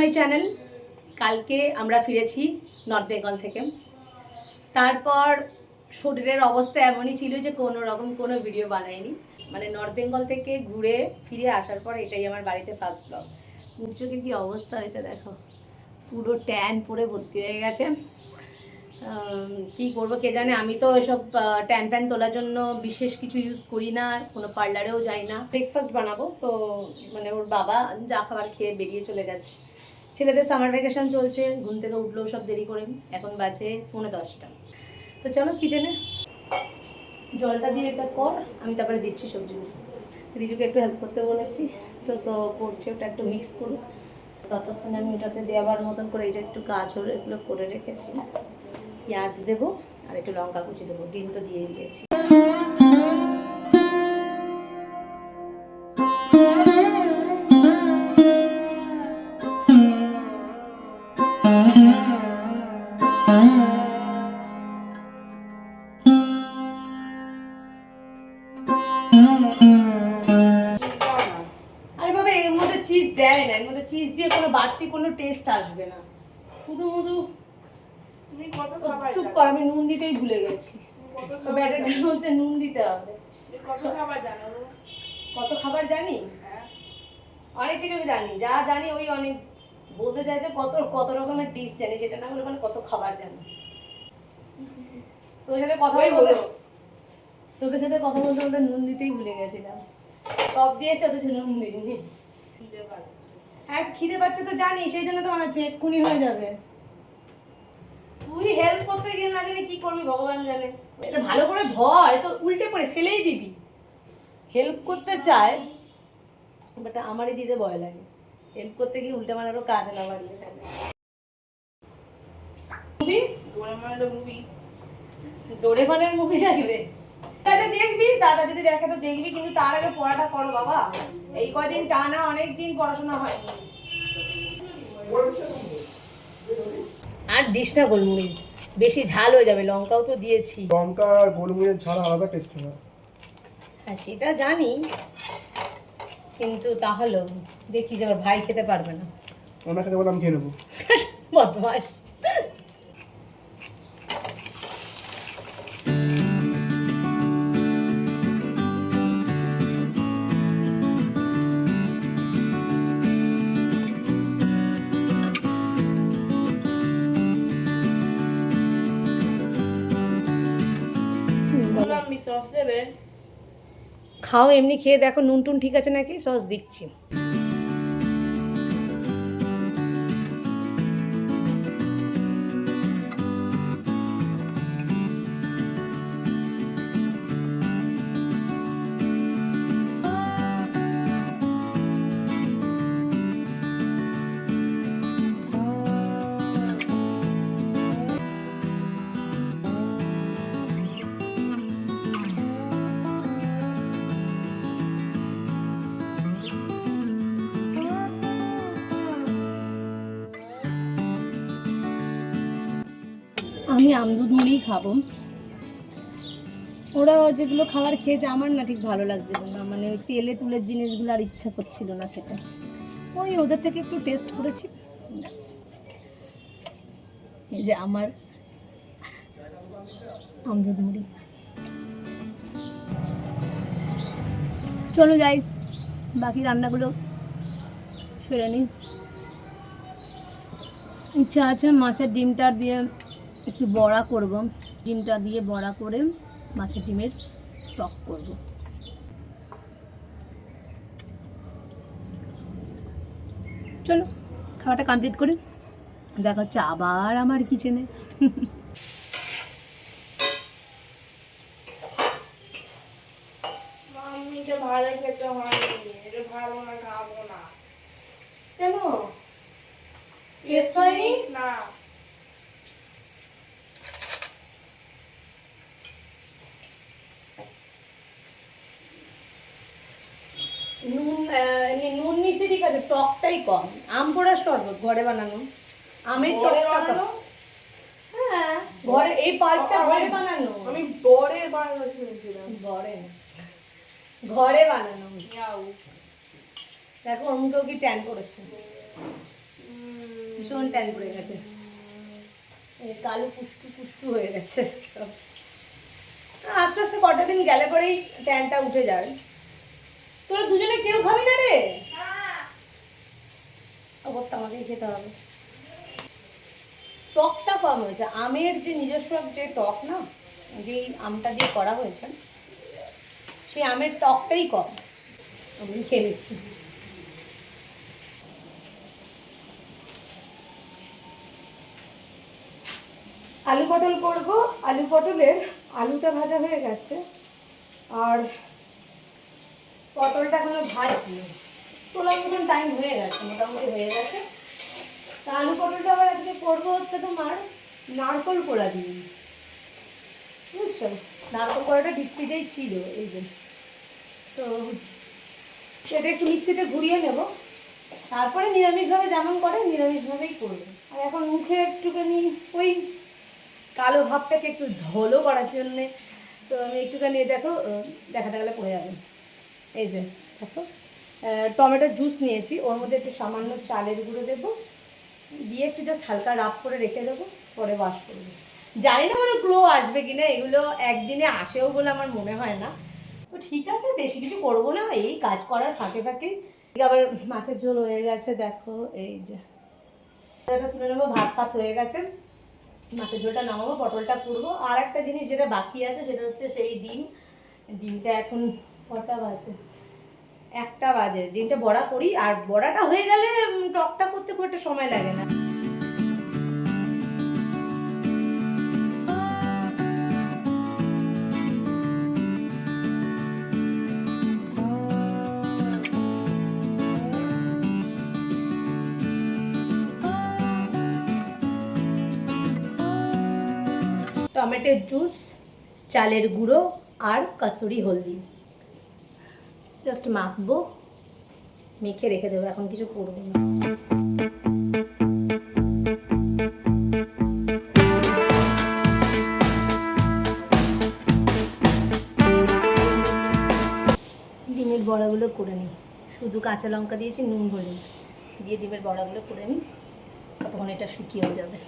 My channel. কালকে আমরা ফিরেছি নর্থ বেঙ্গল থেকে। তারপর শরীরের অবস্থা এমনই ছিল যে কোনো রকম কোনো ভিডিও বানাইনি। মানে নর্থ বেঙ্গল থেকে ঘুরে ফিরে আসার পর এটাই আমার বাড়িতে ফার্স্ট ব্লগ। মুখ চোখের কী অবস্থা হয়েছে দেখো, পুরো ট্যান পরে ভর্তি হয়ে গেছে। কি করবো কে জানে। আমি তো এসব ট্যান ফ্যান তোলার জন্য বিশেষ কিছু ইউজ করি না, কোনো পার্লারেও যাই না। ব্রেকফাস্ট বানাবো তো মানে ওর বাবা যা খাবার খেয়ে বেরিয়ে চলে গেছে। ছেলেদের সামার ভ্যাকেশন চলছে, ঘুম থেকে উঠলেও সব দেরি করে। এখন বাজে 9:30। তো চলো কিচেনে জলটা দিয়ে এটা কর, আমি তারপরে দিচ্ছি সবজিগুলো। রিজুকে একটু হেল্প করতে বলেছি, তো সো করছে, ওটা একটু মিক্স করুক। ততক্ষণ আমি ওটাতে দেওয়ার মতন করে এই যে একটু গাজর এগুলো করে রেখেছি, পেঁয়াজ দেবো আর একটু লঙ্কা কুচি দেবো। ডিম তো দিয়ে দিয়েছি। আরে বাবা, এর মধ্যে চিজ দেয় না, এর মধ্যে চিজ দিয়ে কোনো বাড়তি কোনো টেস্ট আসবে না। শুধু চুপ কর, আমি নুন দিতেই ভুলে গেছি। ব্যাটারটার মধ্যে নুন দিতে হবে। কত খাবার জানি? অনেক কিছু জানি, যা জানি ওই অনেক বলতে চাইছে কত কত রকমের ডিশ জানি, সেটা না বলে মানে কত খাবার জানি। তোদের সাথে কথা বলতে বলতে নুন দিতেই ভুলে গেছিলাম। সব দিয়েছে, অথচ নুন দিইনি। হ্যাঁ খিদে পাচ্ছে তো জানি, সেই জন্য তো বানাচ্ছি, এক্ষুনি হয়ে যাবে। তুই হেল্প করতে গিয়ে না জানি কি করবি ভগবান জানে। এটা ভালো করে ধর, তো উল্টে পড়ে ফেলেই দিবি। হেল্প করতে চায়, বাট আমারই দিতে ভয় লাগে। হেল্প করতে গিয়ে উল্টে মারারও কাজ না বাড়লে। ডোরেমনের মুভি দেখবে? আচ্ছা দেখবি, দাদা যদি দেখে তো দেখবি, কিন্তু তার আগে পড়াটা করো বাবা। এই কয়দিন টানা অনেক দিন পড়াশোনা হয়নি। আর দিস না গোলমরিচ, বেশি ঝাল হয়ে যাবে। লঙ্কাও তো দিয়েছি। লঙ্কা আর গোলমরিচের ঝাল আলাদা টেস্ট হয়। হ্যাঁ সেটা জানি, কিন্তু তাহলেও দেখি যে আমার ভাই খেতে পারবে না। ওনা খেতে বলে আমি খেয়ে নেবো। বদমাস। খাও, এমনি খেয়ে দেখো নুন টুন ঠিক আছে নাকি, সস দিচ্ছি। আমি আমদুধ মুড়িই খাবো। ওরা যেগুলো খাবার খেয়েছে আমার না ঠিক ভালো লাগছিল না, মানে ওই তেলে তুলের জিনিসগুলো আর ইচ্ছা করছিল না খেতে। ওই ওদের থেকে একটু টেস্ট করেছি। এই যে আমার আমদুধ মুড়ি। চলো যাই, বাকি রান্নাগুলো সেরে নিই। ইচ্ছা আছে মাছের ডিমটা দিয়ে একটু বড়া করব, ডিমটা দিয়ে বড়া করে মাছের ডিমের টক করব। চলো খাওয়াটা কমপ্লিট করি, দেখা হচ্ছে আবার আমার কিচেনে। ভালো খেতে হয়নি, এটা ভালো না, খাবো না। কেন টেস্ট হয়নি? না নুন মিষ্টি ঠিক আছে, টকটাই কম। আম পোড়ার শরবত ঘরে বানানো, আমের টক বানানো। হ্যাঁ ঘরে, এই পার্কটা ঘরে বানানো। আমি বরের বানানো শুনেছিলাম। ঘরে বানানো। দেখো ওর মুখেও কি ট্যান করেছে। ভীষণ ট্যান পড়ে গেছে, এই কালো পুষ্টু পুষ্টু হয়ে গেছে সব। আস্তে আস্তে কটা দিন গেলে পরেই ট্যানটা উঠে যাবে। তোরা দুজনে কেউ খাবি না রে? অবস্থা আমাকেই খেতে হবে। টকটা কম হয়েছে, আমের যে নিজস্ব যে টক না, যেই আমটা দিয়ে করা হয়েছে সেই আমের টকটাই কম। আমি খেয়ে নিচ্ছি। আলু পটল করব, আলু পটলের আলুটা ভাজা হয়ে গেছে আর পটলটা এখনো ভাজছি। তোলার মতন টাইম হয়ে গেছে, মোটামুটি হয়ে গেছে। তা আলু পটলটা আবার আজকে করবো হচ্ছে তোমার নারকোল কোড়া দিয়ে, বুঝছো? নারকোল কোড়াটা ডিপ ফ্রিজেই ছিল, এই যে। তো সেটা একটু মিক্সিতে ঘুরিয়ে নেব, তারপরে নিরামিষভাবে যেমন করে নিরামিষভাবেই করবো। আর এখন মুখে একটুখানি ওই কালো ভাবটাকে একটু ধলো করার জন্যে তো আমি একটুখানি দেখো দেখাতে গেলে পড়ে যাবে। এই যে দেখো টমেটোর জুস নিয়েছি, ওর মধ্যে একটু সামান্য চালের গুঁড়ো দেবো, দিয়ে একটু জাস্ট হালকা রাব করে রেখে দেবো, পরে ওয়াশ করবো। জানি না আমার গ্লো আসবে কিনা, এগুলো একদিনে আসেও বলে আমার মনে হয় না। তো ঠিক আছে, বেশি কিছু করবো না, এই কাজ করার ফাঁকে ফাঁকে। আবার মাছের ঝোল হয়ে গেছে দেখো, এই যে এটা তুলে নেবো। ভাত ফাত হয়ে গেছে, মাছের ঝোলটা নামাবো, পটলটা করবো। আর একটা জিনিস যেটা বাকি আছে সেটা হচ্ছে সেই ডিম। ডিমটা এখন কটা বাজে? 1টা বাজে। ডিমটা বড়া করি, আর বড়াটা হয়ে গেলে টকটা করতে খুব একটা সময় লাগে না। টমেটোর জুস, চালের গুঁড়ো আর কাসুরি হলদি জাস্ট মাখবো, মেখে রেখে দেবো, এখন কিছু করবো না। ডিমের বড়াগুলো করে নিই, শুধু কাঁচা লঙ্কা দিয়েছি, নুন হলুদ দিয়ে ডিমের বড়াগুলো করে নিই, ততক্ষণ এটা শুকিয়ে যাবে।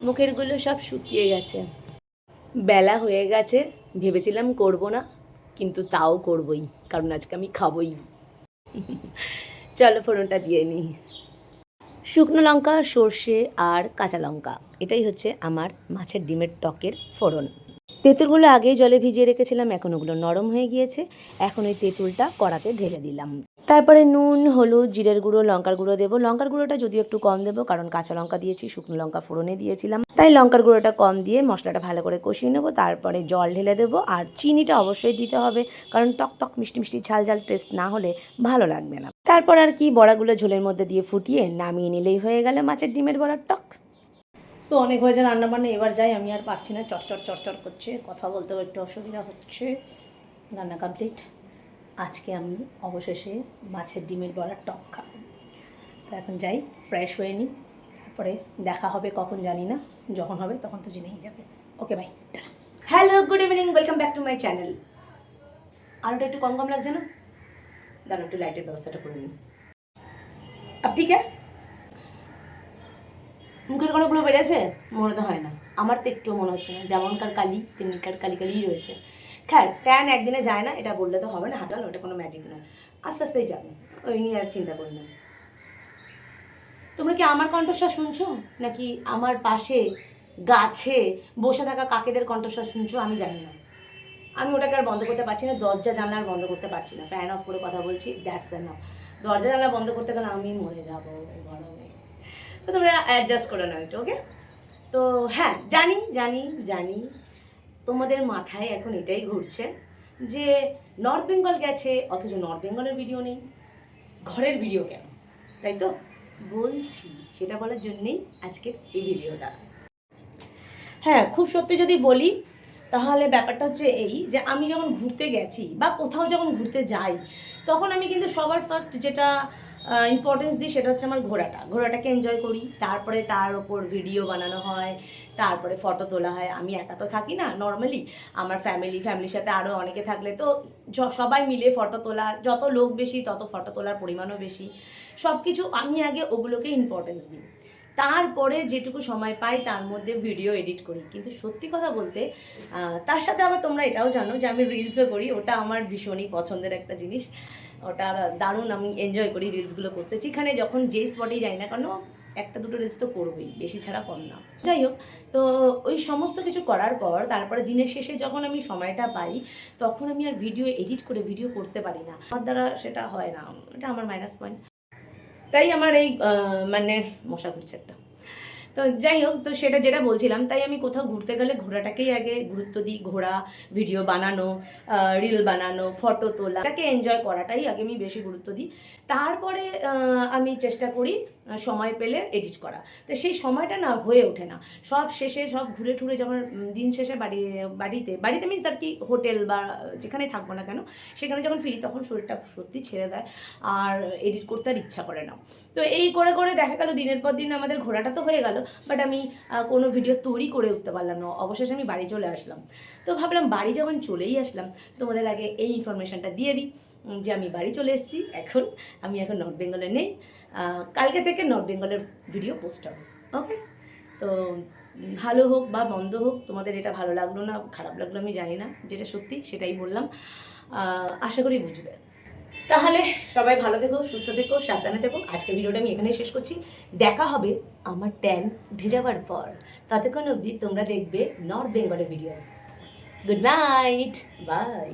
মুখেরগুলো সব শুকিয়ে গেছে, বেলা হয়ে গেছে। ভেবেছিলাম করব না, কিন্তু তাও করবই, কারণ আজকে আমি খাবই। চলো ফোড়নটা দিয়ে নিই। শুকনো লঙ্কা, সর্ষে আর কাঁচা লঙ্কা, এটাই হচ্ছে আমার মাছের ডিমের টকের ফোড়ন। তেঁতুলগুলো আগেই জলে ভিজিয়ে রেখেছিলাম, এখন ওগুলো নরম হয়ে গিয়েছে। এখন ওই তেঁতুলটা কড়াতে ঢেলে দিলাম। তারপরে নুন, হলুদ, জিরের গুঁড়ো, লঙ্কার গুঁড়ো দেবো। লঙ্কার গুঁড়োটা যদিও একটু কম দেবো, কারণ কাঁচা লঙ্কা দিয়েছি, শুকনো লঙ্কা ফোড়নে দিয়েছিলাম, তাই লঙ্কার গুঁড়োটা কম দিয়ে মশলাটা ভালো করে কষিয়ে নেবো। তারপরে জল ঢেলে দেবো, আর চিনিটা অবশ্যই দিতে হবে, কারণ টক টক মিষ্টি মিষ্টি ঝাল ঝাল টেস্ট না হলে ভালো লাগবে না। তারপর আর কি, বড়াগুলো ঝোলের মধ্যে দিয়ে ফুটিয়ে নামিয়ে নিলেই হয়ে গেল মাছের ডিমের বড়ার টক। সো অনেক হয়েছে রান্নাবান্না, এবার যাই, আমি আর পারছি না, চটচট চটচট করছে, কথা বলতেও একটু অসুবিধা হচ্ছে। রান্না কমপ্লিট। আজকে আমি অবশেষে মাছের ডিমের বড়ার টক খাবো। তো এখন যাই, ফ্রেশ হয়ে নিই, তারপরে দেখা হবে কখন জানি না, যখন হবে তখন তো জেনেই যাবে। Okay bye, hello, good evening, welcome back to my channel. আলোটা একটু কম কম লাগছে না? দাঁড়াও, একটু লাইটের ব্যবস্থাটা করে নিই। আপ ঠিক আছে? মুখের কোনোগুলো বেড়েছে মনে তো হয় না, আমার তো একটু মনে হচ্ছে না, যেমনকার কালি তেমনিকার কালি কালিই রয়েছে। খ্যার, ট্যান একদিনে যায় না, এটা বললে তো হবে না, হাঁটাল, ওটা কোনো ম্যাজিক নয়, আস্তে আস্তেই যাবে, ওই নিয়ে আর চিন্তা করি না। তোমরা কি আমার কণ্ঠস্বর শুনছো, নাকি আমার পাশে গাছে বসে থাকা কাকেদের কণ্ঠস্বর শুনছো? আমি জানি না, আমি ওটাকে আর বন্ধ করতে পারছি না, দরজা জানলা আর বন্ধ করতে পারছি না, ফ্যান অফ করে কথা বলছি, দ্যাটস এনাফ। দরজা জানলা বন্ধ করতে গেলে আমি মরে যাবো গরমে, তো তোমরা অ্যাডজাস্ট করে নাও একটু, ওকে? তো হ্যাঁ, জানি জানি জানি তোমাদের মাথায় এখন এটাই ঘুরছে যে নর্থ বেঙ্গল গেছে, অথচ নর্থ বেঙ্গলের ভিডিও নেই, ঘরের ভিডিও কেন, তাই তো বলছি, সেটা বলার জন্যেই আজকের এই ভিডিওটা। হ্যাঁ, খুব সত্যি যদি বলি তাহলে ব্যাপারটা হচ্ছে এই যে আমি যখন ঘুরতে গেছি বা কোথাও যখন ঘুরতে যাই, তখন আমি কিন্তু সবার ফার্স্ট যেটা ইম্পর্টেন্স দিই সেটা হচ্ছে আমার ঘোরাটাকে এনজয় করি, তারপরে তার ওপর ভিডিও বানানো হয়, তারপরে ফটো তোলা হয়। আমি একা তো থাকি না নর্মালি, আমার ফ্যামিলির সাথে আরও অনেকে থাকলে তো সবাই মিলে ফটো তোলা, যত লোক বেশি তত ফটো তোলার পরিমাণও বেশি। সব কিছু আমি আগে ওগুলোকে ইম্পর্টেন্স দিই, তারপরে যেটুকু সময় পাই তার মধ্যে ভিডিও এডিট করি। কিন্তু সত্যি কথা বলতে তার সাথে আবার তোমরা এটাও জানো যে আমি রিলসও করি, ওটা আমার ভীষণই পছন্দের একটা জিনিস, ওটা দারুণ আমি এনজয় করি রিলসগুলো করতে। যেখানে যখন যেই স্পটেই যাই না কেন একটা দুটো রিলস তো করবোই, বেশি ছাড়া কম না। যাই হোক, তো ওই সমস্ত কিছু করার পর তারপরে দিনের শেষে যখন আমি সময়টা পাই তখন আমি আর ভিডিও এডিট করে ভিডিও করতে পারি না, আমার দ্বারা সেটা হয় না, এটা আমার মাইনাস পয়েন্ট। তাই আমার এই মানে মশা ঘুরছে একটা। তো যাই হোক, তো সেটা যেটা বলছিলাম, তাই আমি কোথাও ঘুরতে গেলে ঘোরাটাকেই আগে গুরুত্ব দিই। ঘোরা, ভিডিও বানানো, রিল বানানো, ফটো তোলা, এটাকে এনজয় করাটাই আগে আমি বেশি গুরুত্ব দিই। তারপরে আমি চেষ্টা করি সময় পেলে এডিট করা। তো সেই সময়টা না হয়ে ওঠে না, সব শেষে সব ঘুরে ঠুরে যখন দিন শেষে বাড়িতে মিনস আর কি হোটেল বা যেখানে থাকবো না কেন সেখানে যখন ফিরি তখন শরীরটা সত্যি ছেড়ে দেয়, আর এডিট করতে আর ইচ্ছা করে না। তো এই করে করে দেখা গেল দিনের পর দিন আমাদের ঘোরাটা তো হয়ে গেল, বাট আমি কোনো ভিডিও তৈরি করে উঠতে পারলাম না। অবশেষে আমি বাড়ি চলে আসলাম। তো ভাবলাম বাড়ি যখন চলেই আসলাম তোমাদের আগে এই ইনফরমেশানটা দিয়ে দিই যে আমি বাড়ি চলে এসেছি। আমি এখন নর্থ বেঙ্গলে নেই, কালকে থেকে নর্থ বেঙ্গলের ভিডিও পোস্ট হবে। ওকে, তো ভালো হোক বা মন্দ হোক, তোমাদের এটা ভালো লাগলো না খারাপ লাগলো আমি জানি না, যেটা সত্যি সেটাই বললাম, আশা করি বুঝবে। তাহলে সবাই ভালো থেকো, সুস্থ থেকো, সাবধানে থেকো। আজকের ভিডিওটা আমি এখানেই শেষ করছি। দেখা হবে আমার ট্যান উঠে যাওয়ার পর। ততক্ষণ অবধি তোমরা দেখবে নর্থ বেঙ্গলের ভিডিও। Good night, by.